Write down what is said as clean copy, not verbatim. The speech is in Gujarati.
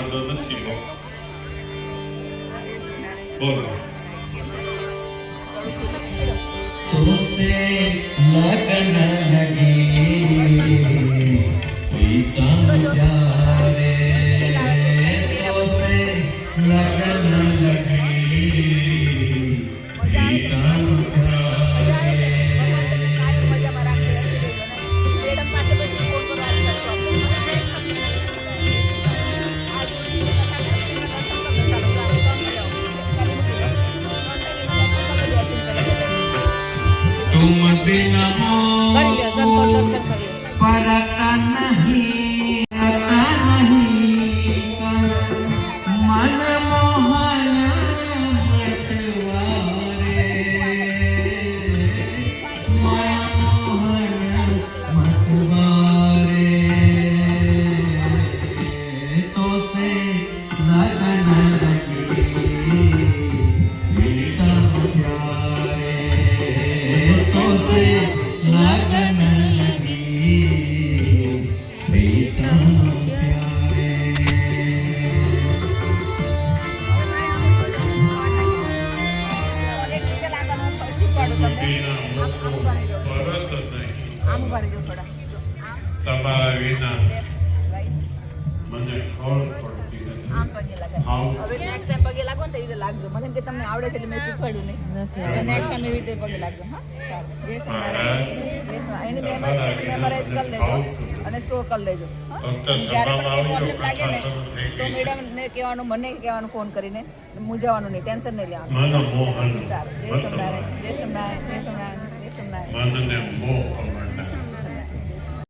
વાંધો નથી બોલો तुझसे लगन लगे प्रीतम प्यारे तुझसे लगन लगे प्रीतम तुम बिना परता नहीं मन मोहन मतवारे मन मोहन मतवारे तो से लगन लगे प्रीतम प्यारे तो से लगन लगी प्रीतम प्यारे તમારા વિના મને ખબર પડતી નથી હવે નેક્સ્ટ ટાઈમ પગે લાગો ને તો એ લાગજો મને એમ કે તમને આવડે છે એટલે મેં શીખવાડ્યું નહીં એટલે નેક્સ્ટ ટાઈમ એવી રીતે પગે લાગજો હા સારું જય સ્વામિનારાયણ જય સ્વામિનારાયણ એને મેમરાઇઝ કરી લેજો અને સ્ટોર કરી લેજો જ્યારે પ્રોબ્લેમ લાગે ને તો મેડમને કહેવાનું મને કહેવાનું ફોન કરીને મૂંઝાવાનું નહીં ટેન્શન નહીં લેવાનું મન મોહન સારું જય સ્વામિનારાયણ જય સ્વામિનારાયણ જય સ્વામિનારાયણ જય સ્વામિનારાયણ મનને મોહ